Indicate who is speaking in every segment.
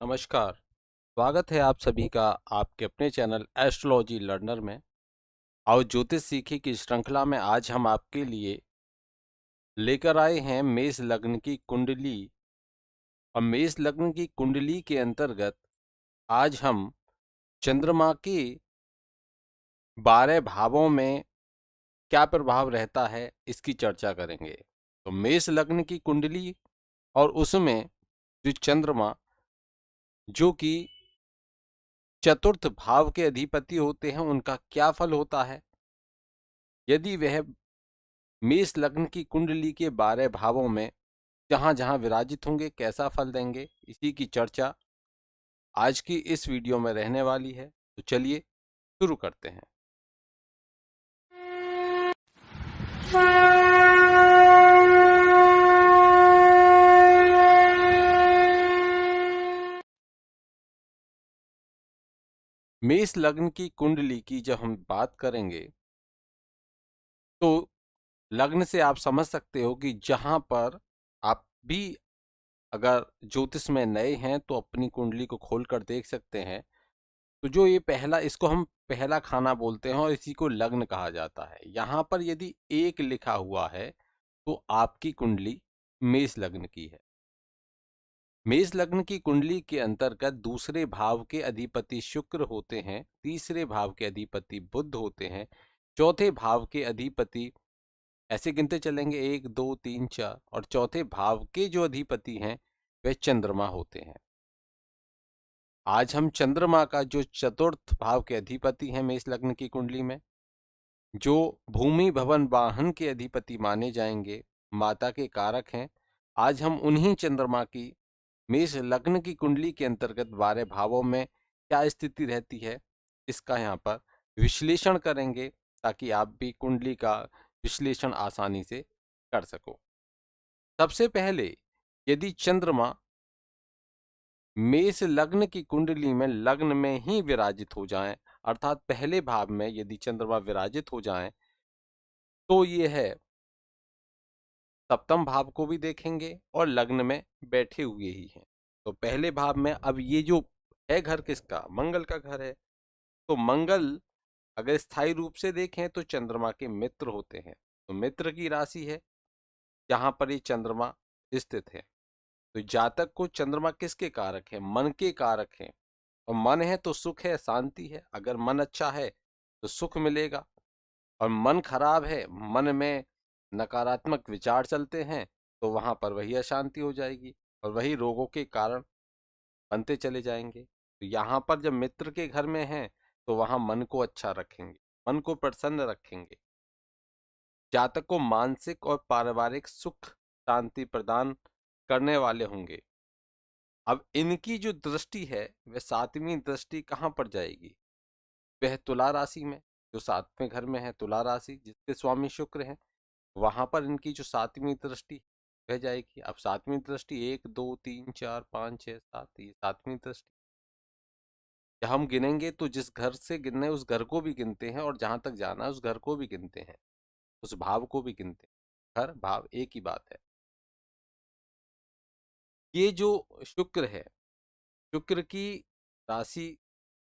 Speaker 1: नमस्कार। स्वागत है आप सभी का आपके अपने चैनल एस्ट्रोलॉजी लर्नर में। आओ ज्योतिष सीखे की श्रृंखला में आज हम आपके लिए लेकर आए हैं मेष लग्न की कुंडली। और मेष लग्न की कुंडली के अंतर्गत आज हम चंद्रमा के 12 भावों में क्या प्रभाव रहता है इसकी चर्चा करेंगे। तो मेष लग्न की कुंडली और उसमें जो चंद्रमा जो कि चतुर्थ भाव के अधिपति होते हैं उनका क्या फल होता है, यदि वह मेष लग्न की कुंडली के 12 भावों में जहां जहां विराजित होंगे कैसा फल देंगे, इसी की चर्चा आज की इस वीडियो में रहने वाली है। तो चलिए शुरू करते हैं। मेष लग्न की कुंडली की जब हम बात करेंगे तो लग्न से आप समझ सकते हो कि जहां पर आप भी अगर ज्योतिष में नए हैं तो अपनी कुंडली को खोलकर देख सकते हैं। तो जो ये पहला, इसको हम पहला खाना बोलते हैं और इसी को लग्न कहा जाता है। यहाँ पर यदि एक लिखा हुआ है तो आपकी कुंडली मेष लग्न की है। मेष लग्न की कुंडली के अंतर्गत दूसरे भाव के अधिपति शुक्र होते हैं, तीसरे भाव के अधिपति बुध होते हैं, चौथे भाव के अधिपति ऐसे गिनते चलेंगे 1 2 3 4, और चौथे भाव के जो अधिपति हैं वे चंद्रमा होते हैं। आज हम चंद्रमा का जो चतुर्थ भाव के अधिपति हैं मेष लग्न की कुंडली में, जो भूमि भवन वाहन के अधिपति माने जाएंगे, माता के कारक हैं, आज हम उन्हीं चंद्रमा की मेष लग्न की कुंडली के अंतर्गत 12 भावों में क्या स्थिति रहती है इसका यहाँ पर विश्लेषण करेंगे, ताकि आप भी कुंडली का विश्लेषण आसानी से कर सको। सबसे पहले यदि चंद्रमा मेष लग्न की कुंडली में लग्न में ही विराजित हो जाएं, अर्थात पहले भाव में यदि चंद्रमा विराजित हो जाएं, तो ये है सप्तम भाव को भी देखेंगे और लग्न में बैठे हुए ही हैं। तो पहले भाव में अब ये जो है घर किसका, मंगल का घर है। तो मंगल अगर स्थायी रूप से देखें तो चंद्रमा के मित्र होते हैं। तो मित्र की राशि है जहां पर ये चंद्रमा स्थित है। तो जातक को चंद्रमा किसके कारक है, मन के कारक हैं। और मन है तो सुख है, शांति है। अगर मन अच्छा है तो सुख मिलेगा, और मन खराब है, मन में नकारात्मक विचार चलते हैं, तो वहां पर वही अशांति हो जाएगी और वही रोगों के कारण बनते चले जाएंगे। तो यहाँ पर जब मित्र के घर में हैं तो वहां मन को अच्छा रखेंगे, मन को प्रसन्न रखेंगे, जातक को मानसिक और पारिवारिक सुख शांति प्रदान करने वाले होंगे। अब इनकी जो दृष्टि है वह सातवीं दृष्टि कहाँ पर जाएगी, वह तुला राशि में, जो सातवें घर में है तुला राशि जिसके स्वामी शुक्र हैं, वहां पर इनकी जो सातवीं दृष्टि वह जाएगी। अब सातवीं दृष्टि 1 2 3 4 5 6 7, ये सातवीं दृष्टि जब हम गिनेंगे तो जिस घर से गिनने उस घर को भी गिनते हैं, और जहां तक जाना है उस घर को भी गिनते हैं, उस भाव को भी गिनते हैं। घर भाव एक ही बात है। ये जो शुक्र है, शुक्र की राशि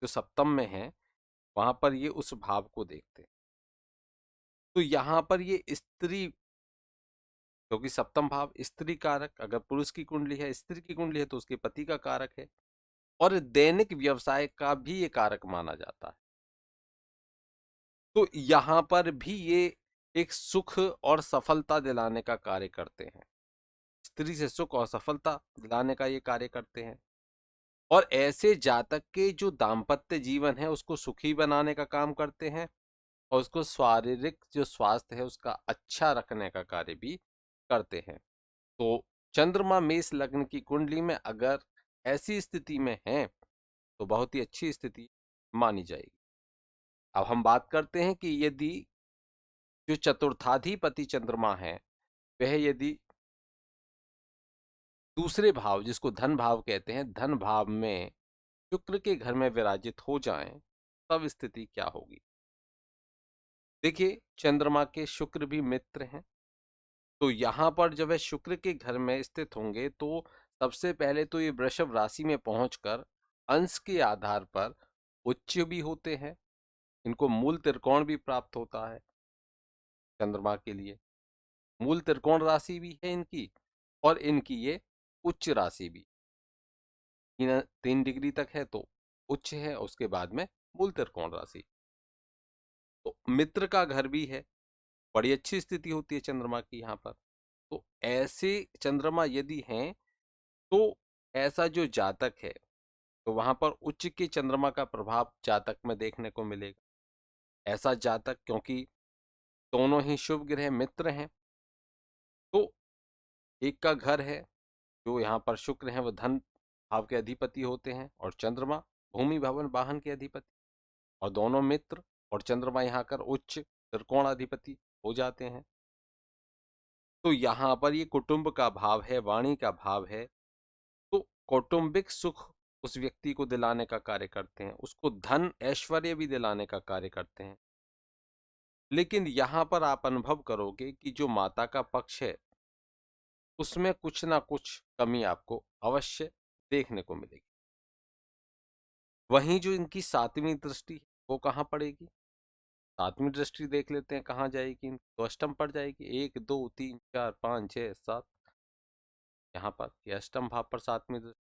Speaker 1: जो सप्तम में है वहां पर ये उस भाव को देखते हैं। तो यहाँ पर ये स्त्री, क्योंकि सप्तम भाव स्त्री कारक, अगर पुरुष की कुंडली है, स्त्री की कुंडली है तो उसके पति का कारक है, और दैनिक व्यवसाय का भी ये कारक माना जाता है। तो यहाँ पर भी ये एक सुख और सफलता दिलाने का कार्य करते हैं। स्त्री से सुख और सफलता दिलाने का ये कार्य करते हैं, और ऐसे जातक के जो दाम्पत्य जीवन है उसको सुखी बनाने का काम करते हैं, और उसको शारीरिक जो स्वास्थ्य है उसका अच्छा रखने का कार्य भी करते हैं। तो चंद्रमा मेष लग्न की कुंडली में अगर ऐसी स्थिति में है तो बहुत ही अच्छी स्थिति मानी जाएगी। अब हम बात करते हैं कि यदि जो चतुर्थाधिपति चंद्रमा है वह यदि दूसरे भाव जिसको धन भाव कहते हैं, धन भाव में शुक्र के घर में विराजित हो जाएं, तब स्थिति क्या होगी। देखिए चंद्रमा के शुक्र भी मित्र हैं, तो यहाँ पर जब वह शुक्र के घर में स्थित होंगे तो सबसे पहले तो ये वृषभ राशि में पहुंचकर अंश के आधार पर उच्च भी होते हैं, इनको मूल त्रिकोण भी प्राप्त होता है। चंद्रमा के लिए मूल त्रिकोण राशि भी है इनकी, और इनकी ये उच्च राशि भी 3 डिग्री तक है तो उच्च है, उसके बाद में मूल त्रिकोण राशि। तो मित्र का घर भी है, बड़ी अच्छी स्थिति होती है चंद्रमा की यहाँ पर। तो ऐसे चंद्रमा यदि हैं तो ऐसा जो जातक है तो वहां पर उच्च के चंद्रमा का प्रभाव जातक में देखने को मिलेगा। ऐसा जातक, क्योंकि दोनों ही शुभ ग्रह मित्र हैं, तो एक का घर है जो यहाँ पर शुक्र है, वो धन भाव के अधिपति होते हैं, और चंद्रमा भूमि भवन वाहन के अधिपति, और दोनों मित्र, और चंद्रमा यहाँ कर उच्च त्रिकोणाधिपति हो जाते हैं। तो यहाँ पर ये कुटुंब का भाव है, वाणी का भाव है, तो कौटुंबिक सुख उस व्यक्ति को दिलाने का कार्य करते हैं, उसको धन ऐश्वर्य भी दिलाने का कार्य करते हैं। लेकिन यहाँ पर आप अनुभव करोगे कि जो माता का पक्ष है उसमें कुछ ना कुछ कमी आपको अवश्य देखने को मिलेगी। वहीं जो इनकी 7वीं दृष्टि है वो कहाँ पड़ेगी? 7वीं दृष्टि देख लेते हैं कहाँ जाएगी। तो अष्टम पड़ जाएगी, 1 2 3 4 5 6 7, यहाँ पर ये अष्टम भाव पर 7वीं दृष्टि,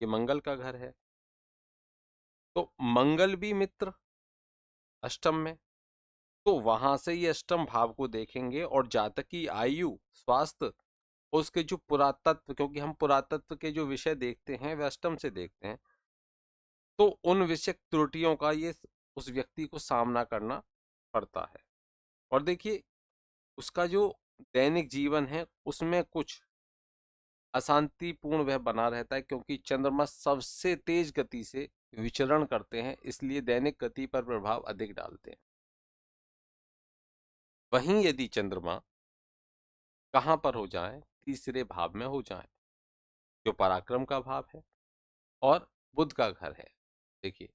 Speaker 1: ये मंगल का घर है। तो मंगल भी मित्र अष्टम में, तो वहां से ये अष्टम भाव को देखेंगे, और जातक की आयु, स्वास्थ्य, उसके जो पुरातत्व, क्योंकि हम पुरातत्व के जो विषय देखते हैं वह अष्टम से देखते हैं, तो उन विषय त्रुटियों का ये उस व्यक्ति को सामना करना पड़ता है। और देखिए उसका जो दैनिक जीवन है उसमें कुछ अशांतिपूर्ण वह बना रहता है, क्योंकि चंद्रमा सबसे तेज गति से विचरण करते हैं, इसलिए दैनिक गति पर प्रभाव अधिक डालते हैं। वहीं यदि चंद्रमा कहाँ पर हो जाए? तीसरे भाव में हो जाए, जो पराक्रम का भाव है और बुध का घर है। देखिए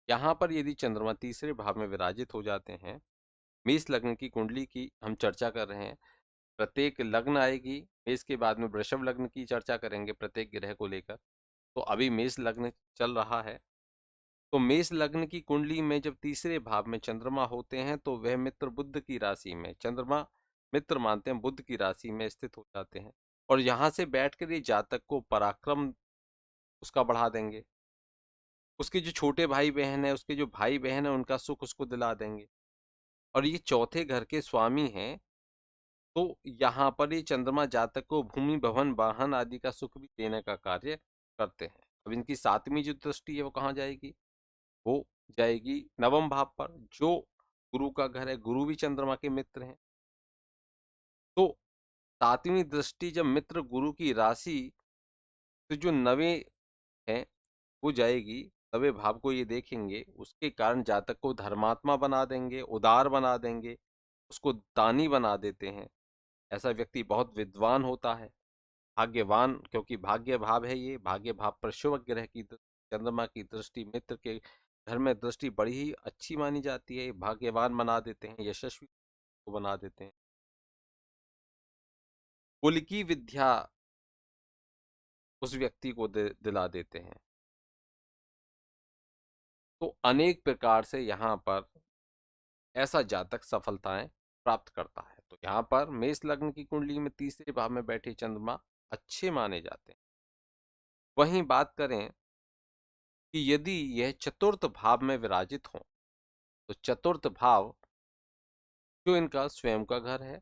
Speaker 1: यहाँ पर यदि चंद्रमा तीसरे भाव में विराजित हो जाते हैं, मेष लग्न की कुंडली की हम चर्चा कर रहे हैं, प्रत्येक लग्न आएगी, मेष के बाद में वृषभ लग्न की चर्चा करेंगे प्रत्येक ग्रह को लेकर। तो अभी मेष लग्न चल रहा है, तो मेष लग्न की कुंडली में जब तीसरे भाव में चंद्रमा होते हैं तो वह मित्र बुध की राशि में, चंद्रमा मित्र मानते हैं, बुध की राशि में स्थित हो जाते हैं, और यहाँ से बैठकर ये जातक को पराक्रम उसका बढ़ा देंगे, उसके जो छोटे भाई बहन है, उसके जो भाई बहन है, उनका सुख उसको दिला देंगे। और ये चौथे घर के स्वामी हैं, तो यहाँ पर ये चंद्रमा जातक को भूमि भवन वाहन आदि का सुख भी देने का कार्य करते हैं। अब इनकी 7वीं जो दृष्टि है वो कहाँ जाएगी? वो जाएगी नवम भाव पर, जो गुरु का घर है, गुरु भी चंद्रमा के मित्र हैं। तो 7वीं दृष्टि जब मित्र गुरु की राशि तो जो नवे है वो जाएगी, नवे भाव को ये देखेंगे, उसके कारण जातक को धर्मात्मा बना देंगे, उदार बना देंगे, उसको दानी बना देते हैं। ऐसा व्यक्ति बहुत विद्वान होता है, भाग्यवान, क्योंकि भाग्य भाव है, ये भाग्य भाव पर शुभ ग्रह की चंद्रमा की दृष्टि मित्र के घर में दृष्टि बड़ी ही अच्छी मानी जाती है, भाग्यवान बना देते हैं, यशस्वी को बना देते हैं, कुल की विद्या उस व्यक्ति को दिला देते हैं। तो अनेक प्रकार से यहाँ पर ऐसा जातक सफलताएं प्राप्त करता है। तो यहाँ पर मेष लग्न की कुंडली में तीसरे भाव में बैठे चंद्रमा अच्छे माने जाते हैं। वहीं बात करें कि यदि यह चतुर्थ भाव में विराजित हो, तो चतुर्थ भाव जो इनका स्वयं का घर है,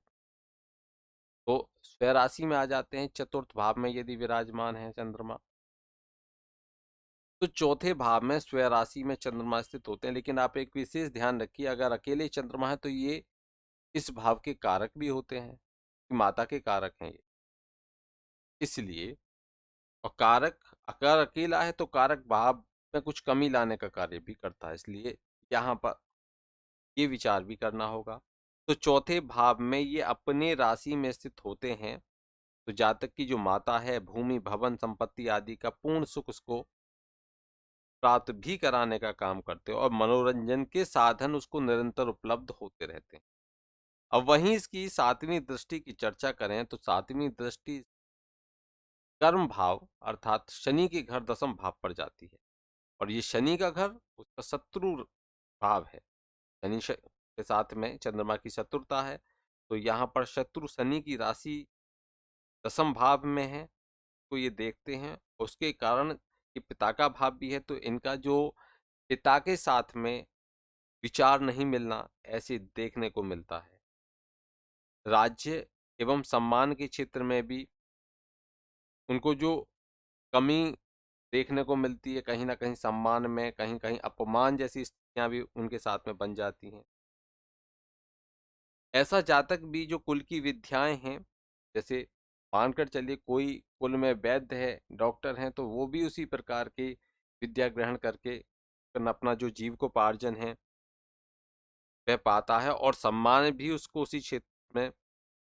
Speaker 1: तो स्वराशि में आ जाते हैं। चतुर्थ भाव में यदि विराजमान है चंद्रमा, तो चौथे भाव में स्वराशि में चंद्रमा स्थित होते हैं। लेकिन आप एक विशेष ध्यान रखिए, अगर अकेले चंद्रमा है तो ये इस भाव के कारक भी होते हैं, माता के कारक हैं ये, इसलिए। और कारक अगर अकेला है तो कारक भाव में कुछ कमी लाने का कार्य भी करता है, इसलिए यहाँ पर ये विचार भी करना होगा। तो चौथे भाव में ये अपने राशि में स्थित होते हैं, तो जातक की जो माता है भूमि भवन संपत्ति आदि का पूर्ण सुख उसको प्राप्त भी कराने का काम करते हैं, और मनोरंजन के साधन उसको निरंतर उपलब्ध होते रहते हैं। अब वहीं इसकी 7वीं दृष्टि की चर्चा करें तो 7वीं दृष्टि कर्म भाव अर्थात शनि के घर दसम भाव पर जाती है, और ये शनि का घर उसका शत्रु भाव है। शनि के साथ में चंद्रमा की शत्रुता है, तो यहाँ पर शत्रु शनि की राशि दसम भाव में है। तो ये देखते हैं उसके कारण कि पिता का भाव भी है, तो इनका जो पिता के साथ में विचार नहीं मिलना ऐसे देखने को मिलता है। राज्य एवं सम्मान के क्षेत्र में भी उनको जो कमी देखने को मिलती है, कहीं ना कहीं सम्मान में, कहीं कहीं अपमान जैसी स्थितियां भी उनके साथ में बन जाती हैं। ऐसा जातक भी जो कुल की विद्याएं हैं, जैसे मानकर चलिए कोई कुल में वैद्य है, डॉक्टर हैं, तो वो भी उसी प्रकार की विद्या ग्रहण करके अपना जो जीविकोपार्जन है वह पाता है, और सम्मान भी उसको उसी क्षेत्र में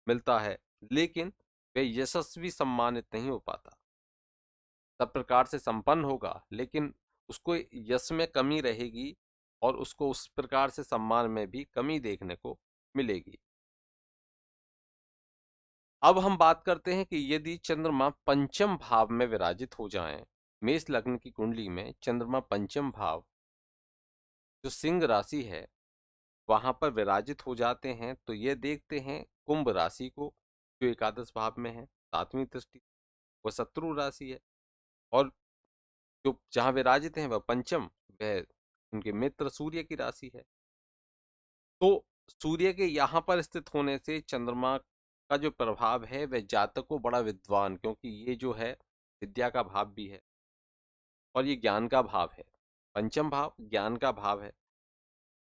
Speaker 1: मिलता है, लेकिन वह यशस्वी सम्मानित नहीं हो पाता। सब प्रकार से संपन्न होगा, लेकिन उसको यश में कमी रहेगी, और उसको उस प्रकार से सम्मान में भी कमी देखने को मिलेगी। अब हम बात करते हैं कि यदि चंद्रमा पंचम भाव में विराजित हो जाएं, मेष लग्न की कुंडली में चंद्रमा पंचम भाव जो सिंह राशि है वहां पर विराजित हो जाते हैं, तो ये देखते हैं कुंभ राशि को जो एकादश भाव में है, सातवीं दृष्टि, वह शत्रु राशि है, और जो जहां विराजित हैं वह पंचम, वह उनके मित्र सूर्य की राशि है। तो सूर्य के यहाँ पर स्थित होने से चंद्रमा का जो प्रभाव है वह जातक को बड़ा विद्वान, क्योंकि ये जो है विद्या का भाव भी है और ये ज्ञान का भाव है। पंचम भाव ज्ञान का भाव है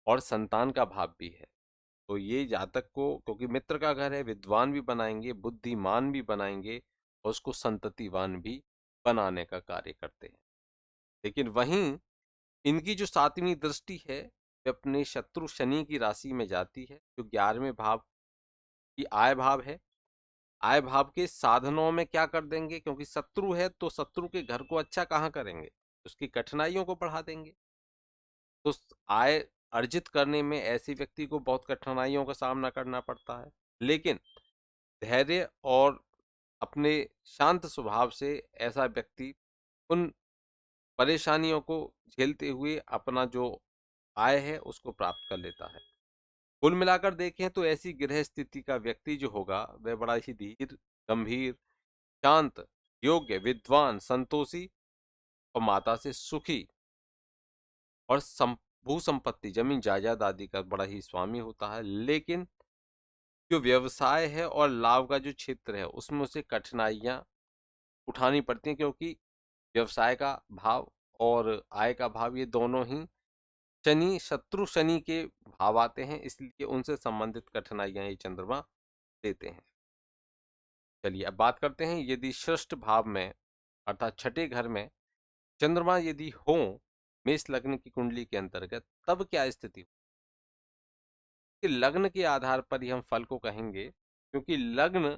Speaker 1: और संतान का भाव भी है। तो ये जातक को, क्योंकि मित्र का घर है, विद्वान भी बनाएंगे, बुद्धिमान भी बनाएंगे, और उसको संततिवान भी बनाने का कार्य करते हैं। लेकिन वहीं इनकी जो सातवीं दृष्टि है वे अपने शत्रु शनि की राशि में जाती है, जो 11वें भाव की आय भाव है। आय भाव के साधनों में क्या कर देंगे, क्योंकि शत्रु है तो शत्रु के घर को अच्छा कहाँ करेंगे, उसकी कठिनाइयों को बढ़ा देंगे। तो आय अर्जित करने में ऐसे व्यक्ति को बहुत कठिनाइयों का सामना करना पड़ता है, लेकिन धैर्य और अपने शांत स्वभाव से ऐसा व्यक्ति उन परेशानियों को झेलते हुए अपना जो आय है उसको प्राप्त कर लेता है। कुल मिलाकर देखें तो ऐसी गृह स्थिति का व्यक्ति जो होगा वह बड़ा ही धीर, गंभीर, शांत, योग्य, विद्वान, संतोषी और माता से सुखी, और भू संपत्ति जमीन जायदाद आदि का बड़ा ही स्वामी होता है। लेकिन जो व्यवसाय है और लाभ का जो क्षेत्र है उसमें उसे कठिनाइयां उठानी पड़ती हैं, क्योंकि व्यवसाय का भाव और आय का भाव ये दोनों ही शनि, शत्रु शनि के भाव आते हैं, इसलिए उनसे संबंधित कठिनाइयां ये चंद्रमा देते हैं। चलिए अब बात करते हैं, यदि षष्ठ भाव में अर्थात छठे घर में चंद्रमा यदि हो मेष लग्न की कुंडली के अंतर्गत, तब क्या स्थिति हो? कि लग्न के आधार पर ही हम फल को कहेंगे, क्योंकि लग्न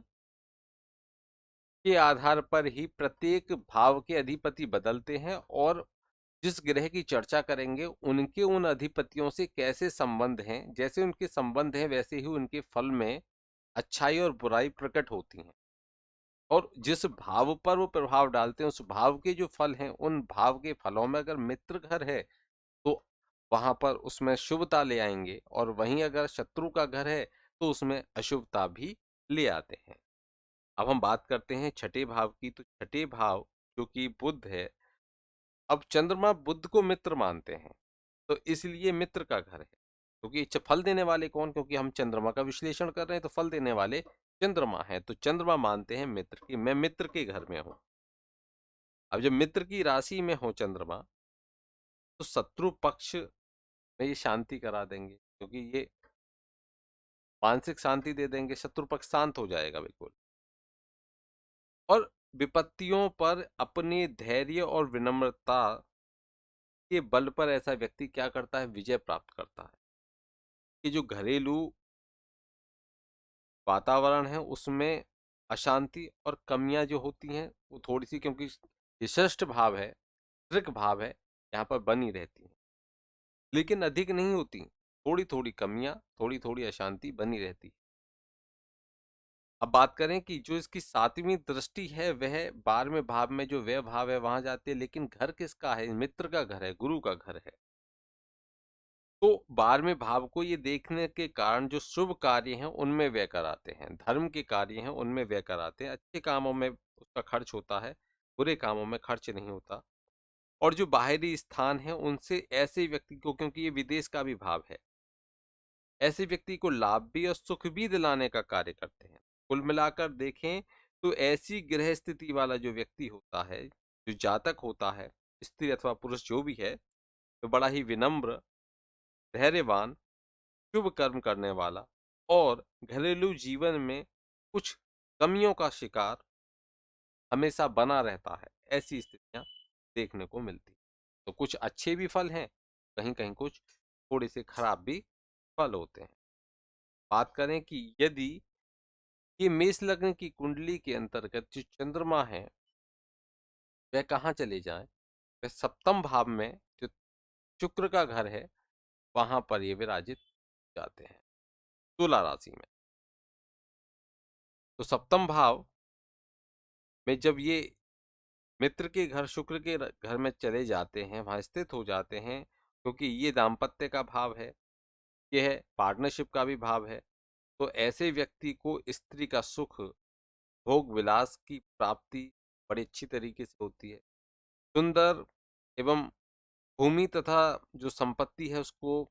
Speaker 1: के आधार पर ही प्रत्येक भाव के अधिपति बदलते हैं, और जिस ग्रह की चर्चा करेंगे उनके उन अधिपतियों से कैसे संबंध हैं, जैसे उनके संबंध हैं वैसे ही उनके फल में अच्छाई और बुराई प्रकट होती हैं। और जिस भाव पर वो प्रभाव डालते हैं उस भाव के जो फल हैं, उन भाव के फलों में अगर मित्र घर है तो वहां पर उसमें शुभता ले आएंगे, और वहीं अगर शत्रु का घर है तो उसमें अशुभता भी ले आते हैं। अब हम बात करते हैं छठे भाव की, तो छठे भाव जो कि बुध है, अब चंद्रमा बुध को मित्र मानते हैं, तो इसलिए मित्र का घर है, क्योंकि फल देने वाले कौन, क्योंकि हम चंद्रमा का विश्लेषण कर रहे हैं तो फल देने वाले चंद्रमा है, तो चंद्रमा मानते हैं मित्र की, मैं मित्र के घर में हूं। अब जब मित्र की राशि में हो चंद्रमा, तो शत्रु पक्ष में ये शांति करा देंगे, क्योंकि ये मानसिक शांति दे देंगे, शत्रु पक्ष शांत हो जाएगा बिल्कुल। और विपत्तियों पर अपने धैर्य और विनम्रता के बल पर ऐसा व्यक्ति क्या करता है, विजय प्राप्त करता है। कि जो घरेलू वातावरण है उसमें अशांति और कमियां जो होती हैं वो थोड़ी सी, क्योंकि ये षष्ठ भाव है, ऋक भाव है, यहाँ पर बनी रहती हैं, लेकिन अधिक नहीं होती, थोड़ी थोड़ी कमियां, थोड़ी थोड़ी अशांति बनी रहती है। अब बात करें कि जो इसकी 7वीं दृष्टि है वह 12वें भाव में जो व्यय भाव है वहां जाती है, लेकिन घर किसका है? मित्र का घर है, गुरु का घर है। तो 12वें भाव को ये देखने के कारण जो शुभ कार्य हैं उनमें व्यय कराते हैं, धर्म के कार्य हैं उनमें व्यय कराते हैं, अच्छे कामों में उसका खर्च होता है, बुरे कामों में खर्च नहीं होता। और जो बाहरी स्थान है उनसे ऐसे व्यक्ति को, क्योंकि ये विदेश का भी भाव है, ऐसे व्यक्ति को लाभ भी और सुख भी दिलाने का कार्य करते हैं। कुल मिलाकर देखें तो ऐसी ग्रह स्थिति वाला जो व्यक्ति होता है, जो जातक होता है, स्त्री अथवा पुरुष जो भी है, तो बड़ा ही विनम्र, धैर्यवान, शुभ कर्म करने वाला और घरेलू जीवन में कुछ कमियों का शिकार हमेशा बना रहता है, ऐसी स्थितियां देखने को मिलती। तो कुछ अच्छे भी फल हैं, कहीं कहीं कुछ थोड़े से खराब भी फल होते हैं। बात करें कि यदि ये मेष लग्न की कुंडली के अंतर्गत जो चंद्रमा है वह कहाँ चले जाएं, वह सप्तम भाव में जो शुक्र का घर है वहां पर ये विराजित जाते हैं तुला राशि में। तो सप्तम भाव में जब ये मित्र के घर, शुक्र के घर में चले जाते हैं, वहां स्थित हो जाते हैं, क्योंकि ये दाम्पत्य का भाव है, यह पार्टनरशिप का भी भाव है। तो ऐसे व्यक्ति को स्त्री का सुख, भोग विलास की प्राप्ति बड़ी अच्छी तरीके से होती है। सुंदर एवं भूमि तथा जो संपत्ति है उसको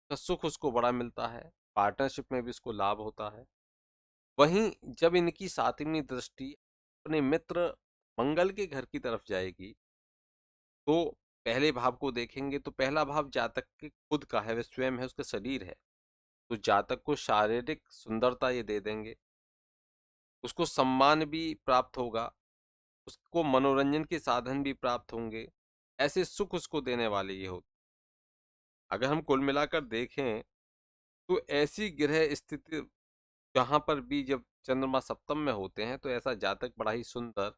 Speaker 1: का सुख उसको बड़ा मिलता है, पार्टनरशिप में भी उसको लाभ होता है। वहीं जब इनकी 7वीं दृष्टि अपने मित्र मंगल के घर की तरफ जाएगी तो पहले भाव को देखेंगे तो पहला भाव जातक के खुद का है, वह स्वयं है, उसका शरीर है। तो जातक को शारीरिक सुंदरता ये दे देंगे, उसको सम्मान भी प्राप्त होगा, उसको मनोरंजन के साधन भी प्राप्त होंगे, ऐसे सुख उसको देने वाले ये होते। अगर हम कुल मिलाकर देखें तो ऐसी ग्रह स्थिति जहां पर भी जब चंद्रमा सप्तम में होते हैं तो ऐसा जातक बड़ा ही सुंदर,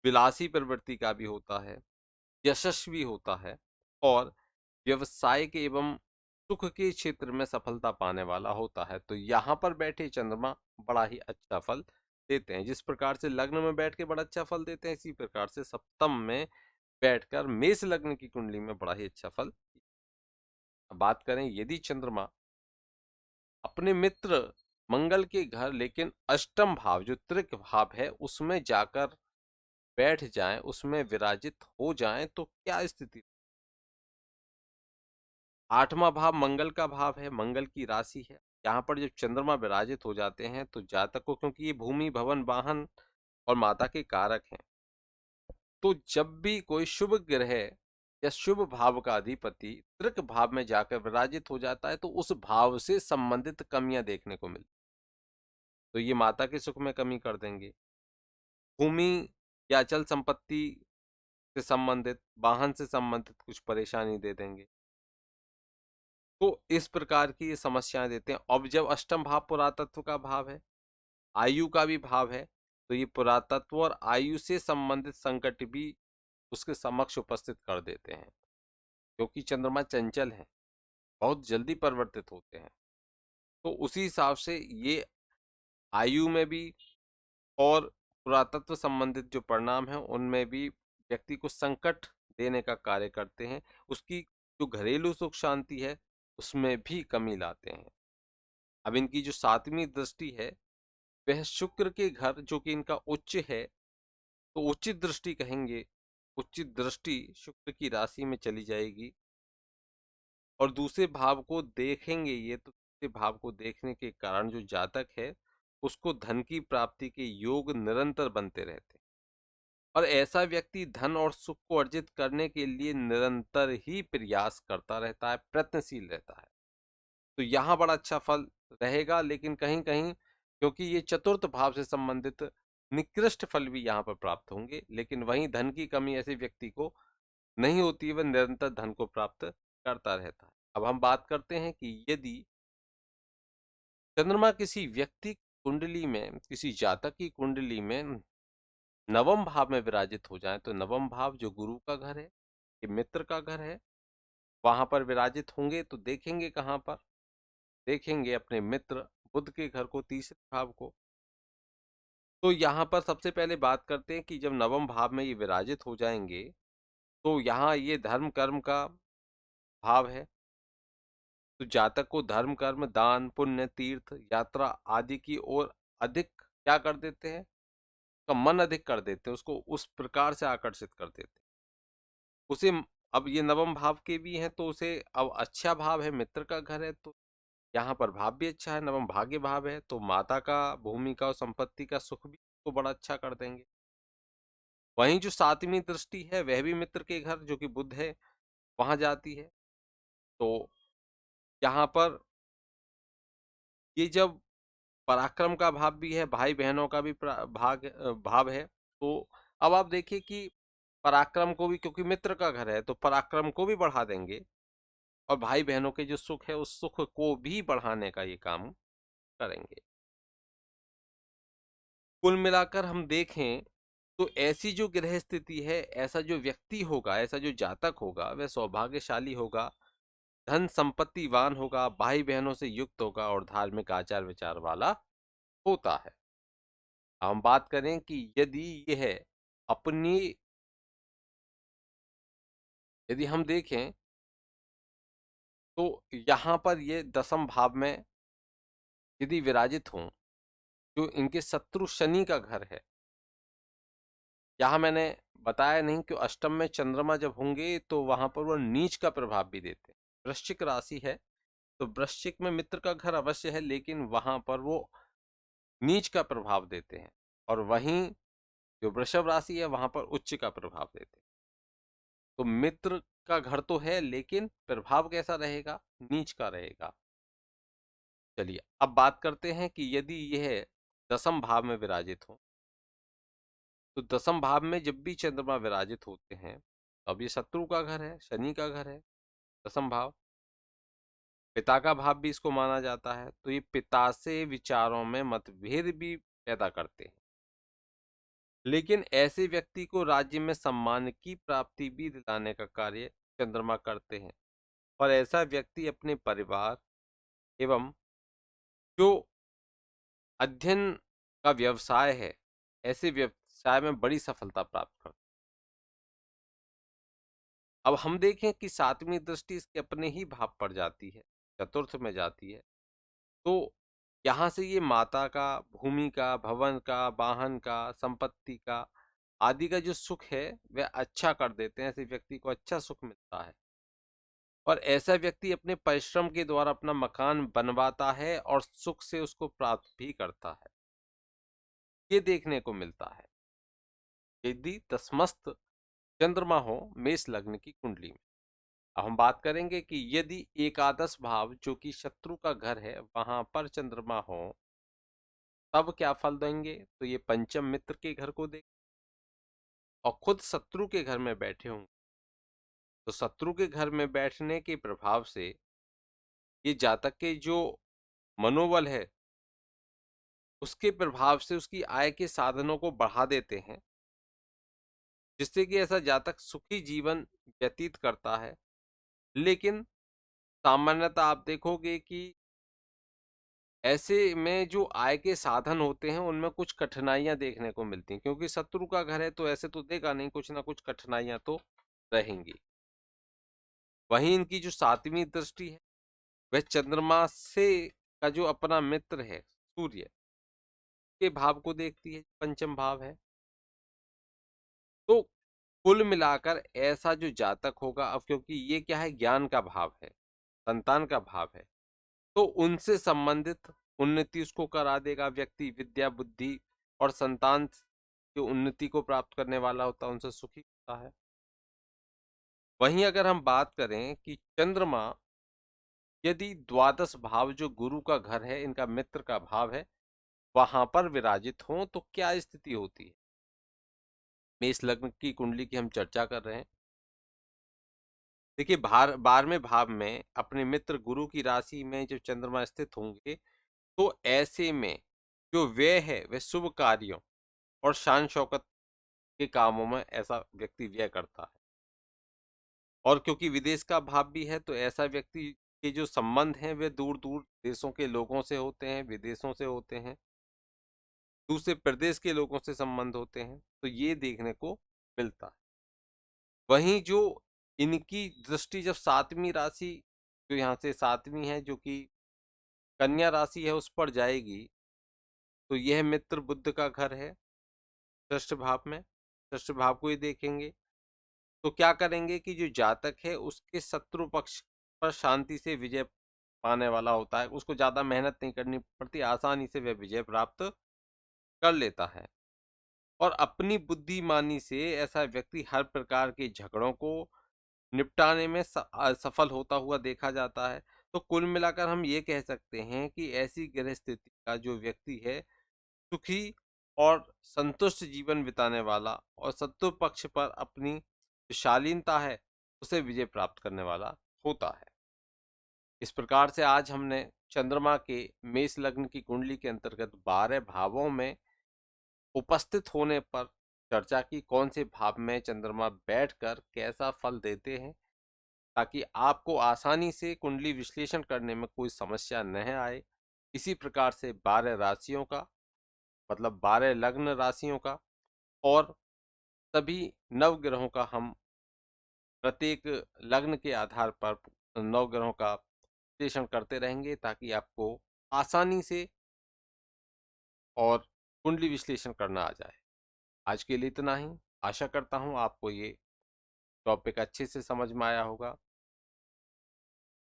Speaker 1: विलासी प्रवृत्ति का भी होता है, यशस्वी होता है और व्यवसायिक एवं सुख के क्षेत्र में सफलता पाने वाला होता है। तो यहाँ पर बैठे चंद्रमा बड़ा ही अच्छा फल देते हैं। जिस प्रकार से लग्न में बैठ के बड़ा अच्छा फल देते हैं, इसी प्रकार से सप्तम में बैठकर मेष लग्न की कुंडली में बड़ा ही अच्छा फल। अब बात करें यदि चंद्रमा अपने मित्र मंगल के घर लेकिन अष्टम भाव जो त्रिक भाव है उसमें जाकर बैठ जाएं, उसमें विराजित हो जाएं तो क्या स्थिति? 8वां भाव मंगल का भाव है, मंगल की राशि है। यहाँ पर जब चंद्रमा विराजित हो जाते हैं तो जातक को, क्योंकि ये भूमि भवन वाहन और माता के कारक हैं, तो जब भी कोई शुभ ग्रह या शुभ भाव का अधिपति त्रिक भाव में जाकर विराजित हो जाता है तो उस भाव से संबंधित कमियां देखने को मिलती। तो ये माता के सुख में कमी कर देंगे, भूमि या अचल संपत्ति से संबंधित, वाहन से संबंधित कुछ परेशानी दे देंगे। तो इस प्रकार की ये समस्याएं देते हैं। अब जब अष्टम भाव पुरातत्व का भाव है, आयु का भी भाव है, तो ये पुरातत्व और आयु से संबंधित संकट भी उसके समक्ष उपस्थित कर देते हैं, क्योंकि चंद्रमा चंचल है, बहुत जल्दी परिवर्तित होते हैं। तो उसी हिसाब से ये आयु में भी और पुरातत्व संबंधित जो परिणाम है उनमें भी व्यक्ति को संकट देने का कार्य करते हैं। उसकी जो घरेलू सुख शांति है उसमें भी कमी लाते हैं। अब इनकी जो 7वीं दृष्टि है वह शुक्र के घर जो कि इनका उच्च है, तो उचित दृष्टि कहेंगे, उचित दृष्टि शुक्र की राशि में चली जाएगी और दूसरे भाव को देखेंगे ये, तो दूसरे भाव को देखने के कारण जो जातक है उसको धन की प्राप्ति के योग निरंतर बनते रहते हैं और ऐसा व्यक्ति धन और सुख को अर्जित करने के लिए निरंतर ही प्रयास करता रहता है, प्रयत्नशील रहता है। तो यहाँ बड़ा अच्छा फल रहेगा, लेकिन कहीं कहीं क्योंकि ये चतुर्थ भाव से संबंधित निकृष्ट फल भी यहाँ पर प्राप्त होंगे, लेकिन वहीं धन की कमी ऐसे व्यक्ति को नहीं होती है, वह निरंतर धन को प्राप्त करता रहता है। अब हम बात करते हैं कि यदि चंद्रमा किसी व्यक्ति कुंडली में, किसी जातक की कुंडली में नवम भाव में विराजित हो जाए, तो नवम भाव जो गुरु का घर है, ये मित्र का घर है, वहां पर विराजित होंगे तो देखेंगे कहां पर? देखेंगे अपने मित्र बुध के घर को, तीसरे भाव को। तो यहाँ पर सबसे पहले बात करते हैं कि जब नवम भाव में ये विराजित हो जाएंगे तो यहाँ ये धर्म कर्म का भाव है। तो जातक को धर्म कर्म दान पुण्य तीर्थ यात्रा आदि की ओर अधिक क्या कर देते हैं, का मन अधिक कर देते हैं, उसको उस प्रकार से आकर्षित कर देते हैं उसे। अब ये नवम भाव के भी हैं तो उसे अब अच्छा भाव है, मित्र का घर है, तो यहाँ पर भाव भी अच्छा है, नवम भाग्य भाव है, तो माता का भूमि का और संपत्ति का सुख भी उसको बड़ा अच्छा कर देंगे। वहीं जो सातवीं दृष्टि है वह भी मित्र के घर जो कि बुध है वहां जाती है। तो यहाँ पर ये जब पराक्रम का भाव भी है, भाई बहनों का भी भाव है, तो अब आप देखिए कि पराक्रम को भी, क्योंकि मित्र का घर है तो पराक्रम को भी बढ़ा देंगे और भाई बहनों के जो सुख है उस सुख को भी बढ़ाने का ये काम करेंगे। कुल मिलाकर हम देखें तो ऐसी जो ग्रह स्थिति है, ऐसा जो व्यक्ति होगा, ऐसा जो जातक होगा वह सौभाग्यशाली होगा, धन संपत्तिवान होगा, भाई बहनों से युक्त होगा और धार्मिक आचार विचार वाला होता है। हम बात करें कि यदि यह अपनी, यदि हम देखें तो यहाँ पर ये दसम भाव में यदि विराजित हों, जो इनके शत्रु शनि का घर है। यहाँ मैंने बताया नहीं कि अष्टम में चंद्रमा जब होंगे तो वहां पर वो नीच का प्रभाव भी देते हैं। वृश्चिक राशि है तो वृश्चिक में मित्र का घर अवश्य है, लेकिन वहां पर वो नीच का प्रभाव देते हैं, और वहीं जो वृषभ राशि है वहां पर उच्च का प्रभाव देते हैं। तो मित्र का घर तो है लेकिन प्रभाव कैसा रहेगा, नीच का रहेगा। चलिए अब बात करते हैं कि यदि यह दसम भाव में विराजित हो, तो दसम भाव में जब भी चंद्रमा विराजित होते हैं तो अब ये शत्रु का घर है, शनि का घर है दसम भाव, पिता का भाव भी इसको माना जाता है, तो ये पिता से विचारों में मतभेद भी पैदा करते हैं। लेकिन ऐसे व्यक्ति को राज्य में सम्मान की प्राप्ति भी दिलाने का कार्य चंद्रमा करते हैं, और ऐसा व्यक्ति अपने परिवार एवं जो अध्ययन का व्यवसाय है, ऐसे व्यवसाय में बड़ी सफलता प्राप्त करता है। अब हम देखें कि सातवीं दृष्टि इसके अपने ही भाव पर जाती है, चतुर्थ में जाती है, तो यहाँ से ये माता का, भूमि का, भवन का, वाहन का, संपत्ति का आदि का जो सुख है वह अच्छा कर देते हैं, ऐसे व्यक्ति को अच्छा सुख मिलता है, और ऐसा व्यक्ति अपने परिश्रम के द्वारा अपना मकान बनवाता है और सुख से उसको प्राप्त भी करता है, ये देखने को मिलता है यदि तस्मस्त चंद्रमा हो मेष लग्न की कुंडली में। अब हम बात करेंगे कि यदि एकादश भाव जो कि शत्रु का घर है वहां पर चंद्रमा हो तब क्या फल देंगे, तो ये पंचम मित्र के घर को देंगे और खुद शत्रु के घर में बैठे होंगे। तो शत्रु के घर में बैठने के प्रभाव से ये जातक के जो मनोबल है उसके प्रभाव से उसकी आय के साधनों को बढ़ा देते हैं, जिससे कि ऐसा जातक सुखी जीवन व्यतीत करता है। लेकिन सामान्यतः आप देखोगे कि ऐसे में जो आय के साधन होते हैं उनमें कुछ कठिनाइयां देखने को मिलती हैं, क्योंकि शत्रु का घर है तो ऐसे तो देगा नहीं, कुछ ना कुछ कठिनाइयां तो रहेंगी। वहीं इनकी जो सातवीं दृष्टि है वह चंद्रमा से का जो अपना मित्र है सूर्य के भाव को देखती है, पंचम भाव है। तो कुल मिलाकर ऐसा जो जातक होगा, अब क्योंकि ये क्या है, ज्ञान का भाव है, संतान का भाव है, तो उनसे संबंधित उन्नति उसको करा देगा। व्यक्ति विद्या बुद्धि और संतान की उन्नति को प्राप्त करने वाला होता है, उनसे सुखी होता है। वहीं अगर हम बात करें कि चंद्रमा यदि द्वादश भाव जो गुरु का घर है, इनका मित्र का भाव है, वहां पर विराजित हो तो क्या स्थिति होती है। मेष लग्न की कुंडली की हम चर्चा कर रहे हैं। देखिए 12वें भाव में अपने मित्र गुरु की राशि में जब चंद्रमा स्थित होंगे तो ऐसे में जो व्यय है वह शुभ कार्यों और शान शौकत के कामों में ऐसा व्यक्ति व्यय करता है, और क्योंकि विदेश का भाव भी है तो ऐसा व्यक्ति के जो संबंध हैं वे दूर दूर देशों के लोगों से होते हैं, विदेशों से होते हैं, दूसरे प्रदेश के लोगों से संबंध होते हैं, तो ये देखने को मिलता है। वहीं जो इनकी दृष्टि जब सातवीं राशि जो यहाँ से सातवीं है जो कि कन्या राशि है उस पर जाएगी, तो यह मित्र बुध का घर है षष्ठ भाव में। षष्ठ भाव को ही देखेंगे तो क्या करेंगे कि जो जातक है उसके शत्रु पक्ष पर शांति से विजय पाने वाला होता है, उसको ज्यादा मेहनत नहीं करनी पड़ती, आसानी से वह विजय प्राप्त कर लेता है। और अपनी बुद्धिमानी से ऐसा व्यक्ति हर प्रकार के झगड़ों को निपटाने में सफल होता हुआ देखा जाता है। तो कुल मिलाकर हम ये कह सकते हैं कि ऐसी ग्रह स्थिति का जो व्यक्ति है सुखी और संतुष्ट जीवन बिताने वाला और शत्रु पक्ष पर अपनी जो शालीनता है उसे विजय प्राप्त करने वाला होता है। इस प्रकार से आज हमने चंद्रमा के मेष लग्न की कुंडली के अंतर्गत 12 भावों में उपस्थित होने पर चर्चा की, कौन से भाव में चंद्रमा बैठकर कैसा फल देते हैं, ताकि आपको आसानी से कुंडली विश्लेषण करने में कोई समस्या न आए। इसी प्रकार से 12 राशियों का मतलब 12 लग्न राशियों का और सभी नवग्रहों का हम प्रत्येक लग्न के आधार पर नवग्रहों का विश्लेषण करते रहेंगे, ताकि आपको आसानी से और कुंडली विश्लेषण करना आ जाए। आज के लिए इतना ही। आशा करता हूँ आपको ये टॉपिक अच्छे से समझ में आया होगा।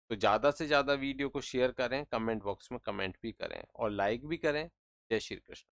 Speaker 1: तो ज़्यादा से ज़्यादा वीडियो को शेयर करें, कमेंट बॉक्स में कमेंट भी करें और लाइक भी करें। जय श्री कृष्ण।